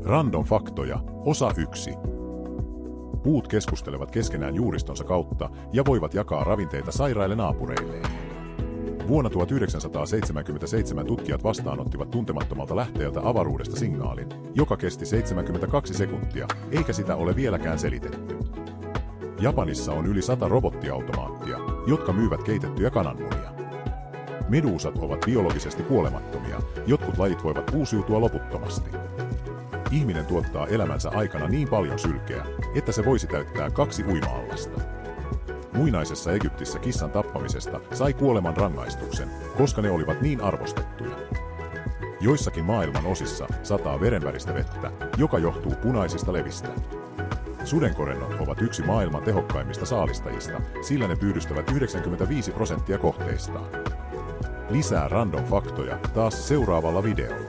Random faktoja, osa 1. Puut keskustelevat keskenään juuristonsa kautta ja voivat jakaa ravinteita sairaille naapureilleen. Vuonna 1977 tutkijat vastaanottivat tuntemattomalta lähteeltä avaruudesta signaalin, joka kesti 72 sekuntia, eikä sitä ole vieläkään selitetty. Japanissa on yli 100 robottiautomaattia, jotka myyvät keitettyjä kananmunia. Meduusat ovat biologisesti kuolemattomia, jotkut lajit voivat uusiutua loputtomasti. Ihminen tuottaa elämänsä aikana niin paljon sylkeä, että se voisi täyttää 2 uima-allasta. Muinaisessa Egyptissä kissan tappamisesta sai kuoleman rangaistuksen, koska ne olivat niin arvostettuja. Joissakin maailman osissa sataa verenväristä vettä, joka johtuu punaisista levistä. Sudenkorennot ovat yksi maailman tehokkaimmista saalistajista, sillä ne pyydystävät 95% kohteistaan. Lisää random faktoja taas seuraavalla videolla.